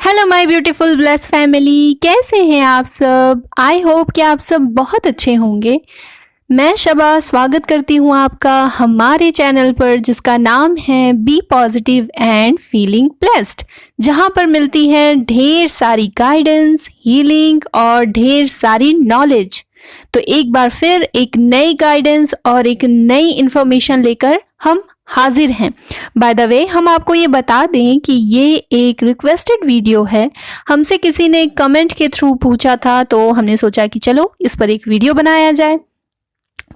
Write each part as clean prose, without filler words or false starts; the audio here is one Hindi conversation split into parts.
Hello my beautiful blessed family, कैसे हैं आप सब। आई होप कि आप सब बहुत अच्छे होंगे। मैं शबा स्वागत करती हूँ आपका हमारे चैनल पर जिसका नाम है be positive and feeling blessed, जहाँ पर मिलती है ढेर सारी गाइडेंस, हीलिंग और ढेर सारी नॉलेज। तो एक बार फिर एक नई गाइडेंस और एक नई इन्फॉर्मेशन लेकर हम हाजिर हैं। बाय द वे, हम आपको ये बता दें कि ये एक रिक्वेस्टेड वीडियो है। हमसे किसी ने कमेंट के थ्रू पूछा था, तो हमने सोचा कि चलो इस पर एक वीडियो बनाया जाए।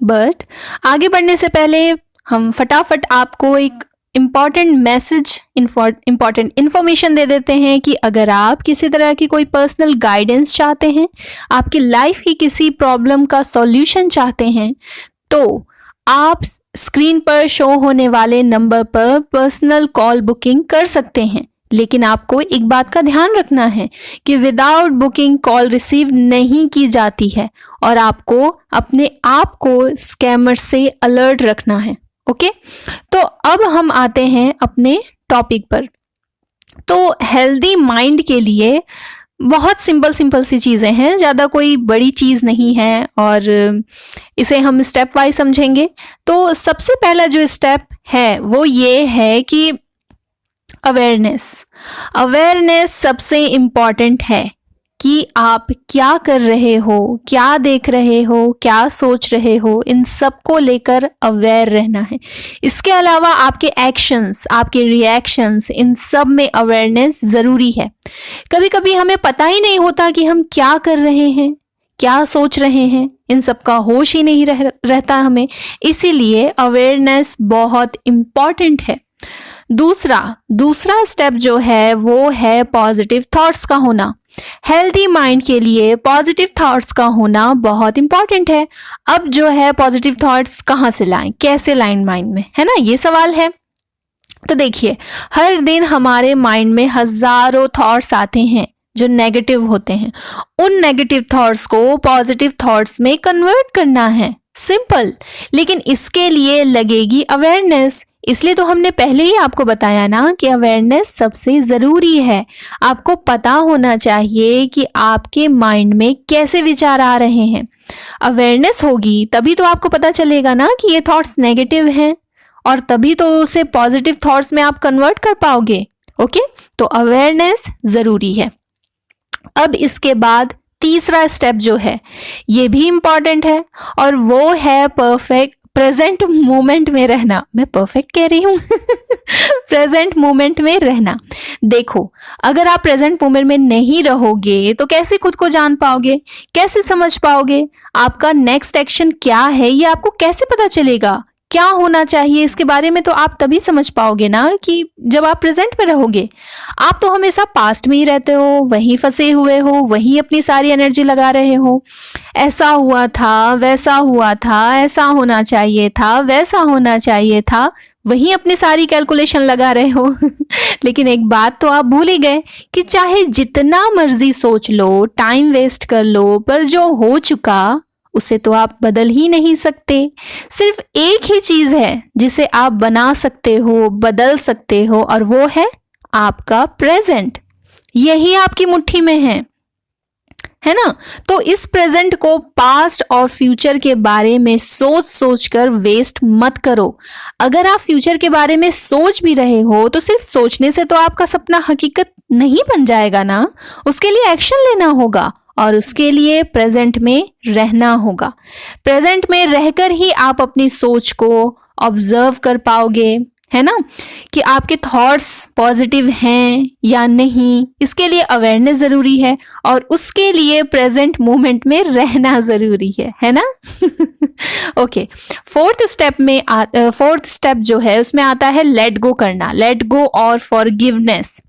बट आगे बढ़ने से पहले हम फटाफट आपको एक इम्पॉर्टेंट मैसेज, इम्पॉर्टेंट इन्फॉर्मेशन दे देते हैं कि अगर आप किसी तरह की कोई पर्सनल गाइडेंस चाहते हैं, आपकी लाइफ की किसी प्रॉब्लम का सॉल्यूशन चाहते हैं, तो आप स्क्रीन पर शो होने वाले नंबर पर पर्सनल कॉल बुकिंग कर सकते हैं। लेकिन आपको एक बात का ध्यान रखना है कि विदाउट बुकिंग कॉल रिसीव नहीं की जाती है और आपको अपने आप को स्कैमर से अलर्ट रखना है। ओके, तो अब हम आते हैं अपने टॉपिक पर। तो हेल्दी माइंड के लिए बहुत सिंपल सी चीज़ें हैं, ज़्यादा कोई बड़ी चीज़ नहीं है और इसे हम स्टेप वाइज समझेंगे। तो सबसे पहला जो स्टेप है वो ये है कि अवेयरनेस सबसे इम्पॉर्टेंट है कि आप क्या कर रहे हो, क्या देख रहे हो, क्या सोच रहे हो, इन सब को लेकर अवेयर रहना है। इसके अलावा आपके एक्शंस, आपके रिएक्शंस, इन सब में अवेयरनेस ज़रूरी है। कभी कभी हमें पता ही नहीं होता कि हम क्या कर रहे हैं, क्या सोच रहे हैं, इन सब का होश ही नहीं रहता हमें। इसीलिए अवेयरनेस बहुत इम्पॉर्टेंट है। दूसरा स्टेप जो है वो है पॉजिटिव थॉट्स का होना। हेल्दी माइंड के लिए पॉजिटिव थॉट्स का होना बहुत इंपॉर्टेंट है। अब जो है पॉजिटिव थॉट्स कहाँ से लाएं, कैसे लाएं माइंड में, है ना, ये सवाल है। तो देखिए, हर दिन हमारे माइंड में हजारों थॉट्स आते हैं जो नेगेटिव होते हैं। उन नेगेटिव थॉट्स को पॉजिटिव थॉट्स में कन्वर्ट करना है, सिंपल। लेकिन इसके लिए लगेगी अवेयरनेस। इसलिए तो हमने पहले ही आपको बताया ना कि अवेयरनेस सबसे ज़रूरी है। आपको पता होना चाहिए कि आपके माइंड में कैसे विचार आ रहे हैं। अवेयरनेस होगी तभी तो आपको पता चलेगा ना कि ये थॉट्स नेगेटिव हैं, और तभी तो उसे पॉजिटिव थॉट्स में आप कन्वर्ट कर पाओगे। ओके, तो अवेयरनेस ज़रूरी है। अब इसके बाद तीसरा स्टेप जो है ये भी इम्पॉर्टेंट है, और वो है प्रेजेंट मोमेंट में रहना। मैं परफेक्ट कह रही हूँ प्रेजेंट मोमेंट में रहना। देखो, अगर आप प्रेजेंट मोमेंट में नहीं रहोगे तो कैसे खुद को जान पाओगे, कैसे समझ पाओगे, आपका नेक्स्ट एक्शन क्या है ये आपको कैसे पता चलेगा, क्या होना चाहिए इसके बारे में तो आप तभी समझ पाओगे ना कि जब आप प्रेजेंट में रहोगे। आप तो हमेशा पास्ट में ही रहते हो, वहीं फंसे हुए हो, वहीं अपनी सारी एनर्जी लगा रहे हो। ऐसा हुआ था, वैसा हुआ था, ऐसा होना चाहिए था, वैसा होना चाहिए था, वहीं अपनी सारी कैलकुलेशन लगा रहे हो लेकिन एक बात तो आप भूल ही गए कि चाहे जितना मर्जी सोच लो, टाइम वेस्ट कर लो, पर जो हो चुका उसे तो आप बदल ही नहीं सकते। सिर्फ एक ही चीज है जिसे आप बना सकते हो, बदल सकते हो, और वो है आपका प्रेजेंट। यही आपकी मुट्ठी में है ना। तो इस प्रेजेंट को पास्ट और फ्यूचर के बारे में सोच कर वेस्ट मत करो। अगर आप फ्यूचर के बारे में सोच भी रहे हो तो सिर्फ सोचने से तो आपका सपना हकीकत नहीं बन जाएगा ना। उसके लिए एक्शन लेना होगा और उसके लिए प्रेजेंट में रहना होगा। प्रेजेंट में रहकर ही आप अपनी सोच को ऑब्जर्व कर पाओगे, है ना, कि आपके थॉट्स पॉजिटिव हैं या नहीं। इसके लिए अवेयरनेस ज़रूरी है और उसके लिए प्रेजेंट मोमेंट में रहना ज़रूरी है ना ओके, फोर्थ स्टेप जो है उसमें आता है लेट गो करना। लेट गो और फॉरगिवनेस,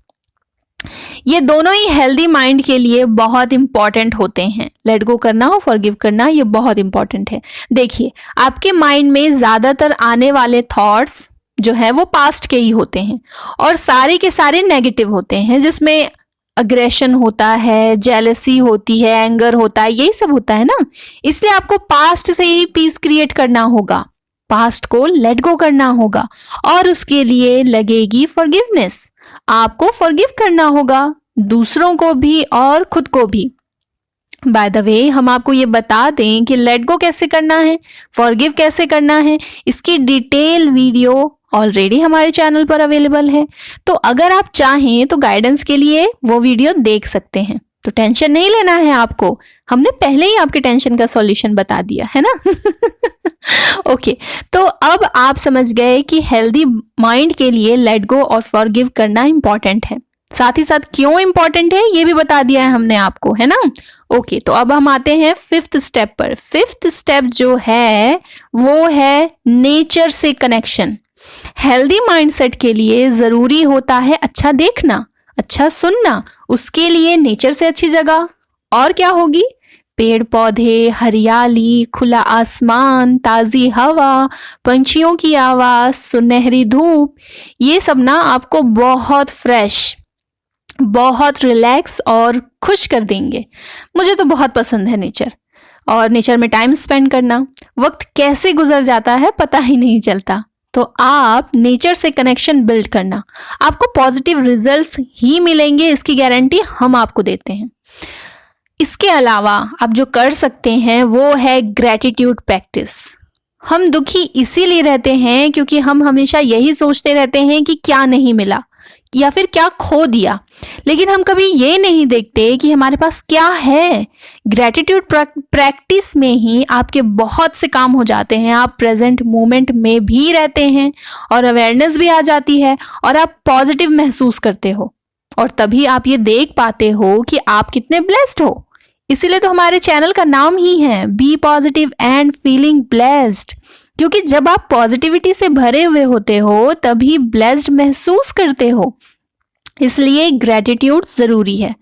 ये दोनों ही हेल्दी माइंड के लिए बहुत इंपॉर्टेंट होते हैं। लेट गो करना और फॉरगिव करना ये बहुत इंपॉर्टेंट है। देखिए, आपके माइंड में ज़्यादातर आने वाले थॉट्स जो है वो पास्ट के ही होते हैं और सारे के सारे नेगेटिव होते हैं, जिसमें अग्रेशन होता है, जेलसी होती है, एंगर होता है, यही सब होता है ना। इसलिए आपको पास्ट से ही पीस क्रिएट करना होगा, पास्ट को लेट गो करना होगा और उसके लिए लगेगी फॉरगिवनेस। आपको फॉरगिव करना होगा दूसरों को भी और खुद को भी। बाय द वे, हम आपको ये बता दें कि लेट गो कैसे करना है, फॉरगिव कैसे करना है, इसकी डिटेल वीडियो ऑलरेडी हमारे चैनल पर अवेलेबल है। तो अगर आप चाहें तो गाइडेंस के लिए वो वीडियो देख सकते हैं। तो टेंशन नहीं लेना है आपको, हमने पहले ही आपके टेंशन का सॉल्यूशन बता दिया है ना। ओके, तो अब आप समझ गए कि हेल्दी माइंड के लिए लेट गो और फॉरगिव करना इंपॉर्टेंट है। साथ ही साथ क्यों इंपॉर्टेंट है ये भी बता दिया है हमने आपको, है ना। ओके, तो अब हम आते हैं फिफ्थ स्टेप पर। फिफ्थ स्टेप जो है वो है नेचर से कनेक्शन। हेल्दी माइंडसेट के लिए जरूरी होता है अच्छा देखना, अच्छा सुनना। उसके लिए नेचर से अच्छी जगह और क्या होगी? पेड़ पौधे, हरियाली, खुला आसमान, ताजी हवा, पंछियों की आवाज, सुनहरी धूप, ये सब ना आपको बहुत फ्रेश, बहुत रिलैक्स और खुश कर देंगे। मुझे तो बहुत पसंद है नेचर, और नेचर में टाइम स्पेंड करना। वक्त कैसे गुजर जाता है पता ही नहीं चलता। तो आप नेचर से कनेक्शन बिल्ड करना, आपको पॉजिटिव रिजल्ट्स ही मिलेंगे, इसकी गारंटी हम आपको देते हैं। इसके अलावा आप जो कर सकते हैं वो है ग्रैटिट्यूड प्रैक्टिस। हम दुखी इसीलिए रहते हैं क्योंकि हम हमेशा यही सोचते रहते हैं कि क्या नहीं मिला या फिर क्या खो दिया, लेकिन हम कभी ये नहीं देखते कि हमारे पास क्या है। ग्रैटिट्यूड प्रैक्टिस में ही आपके बहुत से काम हो जाते हैं। आप प्रेजेंट मोमेंट में भी रहते हैं और अवेयरनेस भी आ जाती है और आप पॉजिटिव महसूस करते हो, और तभी आप ये देख पाते हो कि आप कितने ब्लेस्ड हो। इसीलिए तो हमारे चैनल का नाम ही है be positive and feeling blessed, क्योंकि जब आप पॉजिटिविटी से भरे हुए होते हो तभी ब्लेस्ड महसूस करते हो। इसलिए ग्रैटिट्यूड जरूरी है।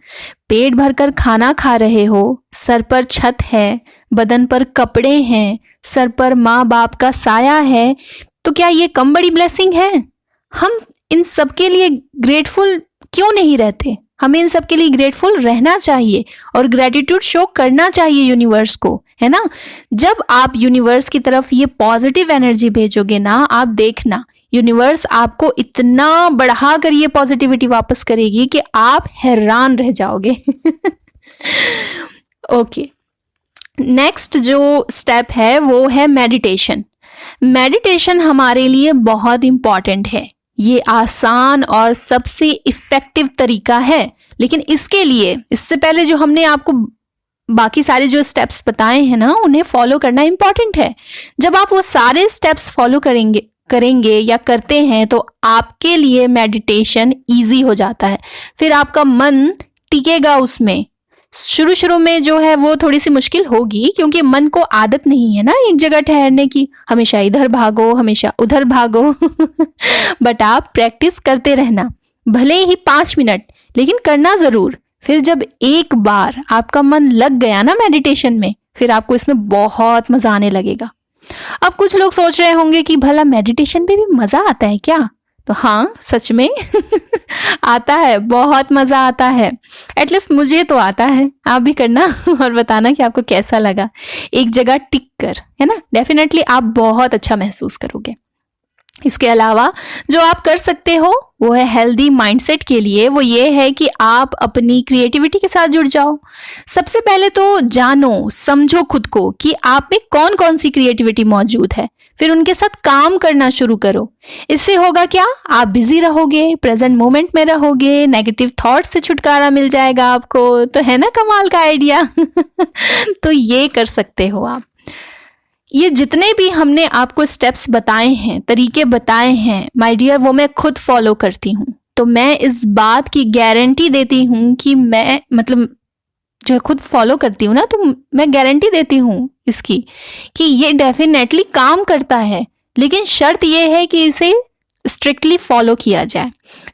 पेट भरकर खाना खा रहे हो, सर पर छत है, बदन पर कपड़े हैं, सर पर माँ बाप का साया है, तो क्या ये कम बड़ी ब्लेसिंग है? हम इन सब के लिए ग्रेटफुल क्यों नहीं रहते? हमें इन सब के लिए ग्रेटफुल रहना चाहिए और ग्रैटिट्यूड शो करना चाहिए यूनिवर्स को, है ना। जब आप यूनिवर्स की तरफ ये पॉजिटिव एनर्जी भेजोगे ना, आप देखना यूनिवर्स आपको इतना बढ़ा कर ये पॉजिटिविटी वापस करेगी कि आप हैरान रह जाओगे। ओके, नेक्स्ट जो स्टेप है वो है मेडिटेशन। मेडिटेशन हमारे लिए बहुत इंपॉर्टेंट है। ये आसान और सबसे इफेक्टिव तरीका है, लेकिन इसके लिए इससे पहले जो हमने आपको बाकी सारे जो स्टेप्स बताए हैं ना, उन्हें फॉलो करना इंपॉर्टेंट है। जब आप वो सारे स्टेप्स फॉलो करेंगे या करते हैं तो आपके लिए मेडिटेशन इजी हो जाता है। फिर आपका मन टिकेगा उसमें। शुरू में जो है वो थोड़ी सी मुश्किल होगी, क्योंकि मन को आदत नहीं है ना एक जगह ठहरने की, हमेशा इधर भागो, हमेशा उधर भागो। बट आप प्रैक्टिस करते रहना, भले ही 5 मिनट, लेकिन करना जरूर। फिर जब एक बार आपका मन लग गया ना मेडिटेशन में, फिर आपको इसमें बहुत मजा आने लगेगा। अब कुछ लोग सोच रहे होंगे कि भला मेडिटेशन में भी मजा आता है क्या? तो हाँ, सच में आता है, बहुत मजा आता है। एटलीस्ट मुझे तो आता है। आप भी करना और बताना कि आपको कैसा लगा एक जगह टिक कर, है ना। डेफिनेटली आप बहुत अच्छा महसूस करोगे। इसके अलावा जो आप कर सकते हो वो है हेल्दी माइंडसेट के लिए, वो ये है कि आप अपनी क्रिएटिविटी के साथ जुड़ जाओ। सबसे पहले तो जानो, समझो खुद को कि आप में कौन कौन सी क्रिएटिविटी मौजूद है, फिर उनके साथ काम करना शुरू करो। इससे होगा क्या? आप बिजी रहोगे, प्रेजेंट मोमेंट में रहोगे, नेगेटिव थॉट से छुटकारा मिल जाएगा आपको। तो है ना कमाल का आइडिया। तो ये कर सकते हो आप। ये जितने भी हमने आपको स्टेप्स बताए हैं, तरीके बताए हैं माय डियर, वो मैं खुद फॉलो करती हूँ। तो मैं इस बात की गारंटी देती हूँ कि मैं जो खुद फॉलो करती हूँ ना, तो मैं गारंटी देती हूँ इसकी कि ये डेफिनेटली काम करता है। लेकिन शर्त ये है कि इसे स्ट्रिक्टली फॉलो किया जाए।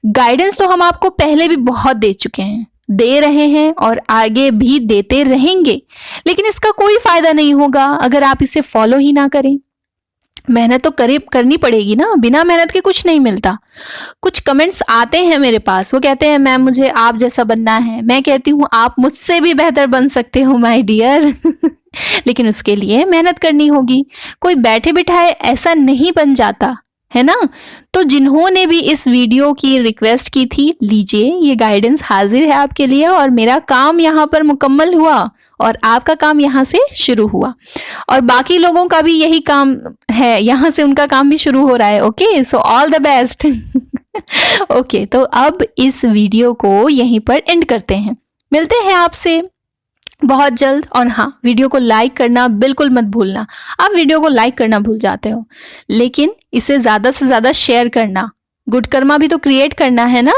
गाइडेंस तो हम आपको पहले भी बहुत दे चुके हैं, दे रहे हैं और आगे भी देते रहेंगे, लेकिन इसका कोई फायदा नहीं होगा अगर आप इसे फॉलो ही ना करें। मेहनत तो करनी पड़ेगी ना, बिना मेहनत के कुछ नहीं मिलता। कुछ कमेंट्स आते हैं मेरे पास, वो कहते हैं मैम मुझे आप जैसा बनना है। मैं कहती हूँ आप मुझसे भी बेहतर बन सकते हो माय डियर। लेकिन उसके लिए मेहनत करनी होगी। कोई बैठे बिठाए ऐसा नहीं बन जाता, है ना। तो जिन्होंने भी इस वीडियो की रिक्वेस्ट की थी, लीजिए ये गाइडेंस हाजिर है आपके लिए, और मेरा काम यहाँ पर मुकम्मल हुआ और आपका काम यहाँ से शुरू हुआ, और बाकी लोगों का भी यही काम है, यहाँ से उनका काम भी शुरू हो रहा है। Okay, so all the best. Okay, तो अब इस वीडियो को यहीं पर एंड करते हैं, मिलते हैं आपसे बहुत जल्द। और हाँ, वीडियो को लाइक करना बिल्कुल मत भूलना। आप वीडियो को लाइक करना भूल जाते हो, लेकिन इसे ज़्यादा से ज़्यादा शेयर करना, गुड कर्मा भी तो क्रिएट करना है ना,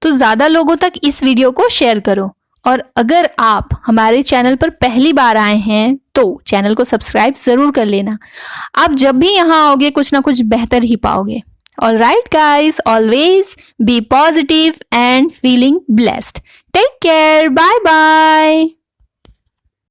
तो ज़्यादा लोगों तक इस वीडियो को शेयर करो। और अगर आप हमारे चैनल पर पहली बार आए हैं तो चैनल को सब्सक्राइब ज़रूर कर लेना। आप जब भी यहाँ आओगे कुछ ना कुछ बेहतर ही पाओगे। All right guys, always be positive and feeling blessed. Take care. Bye bye.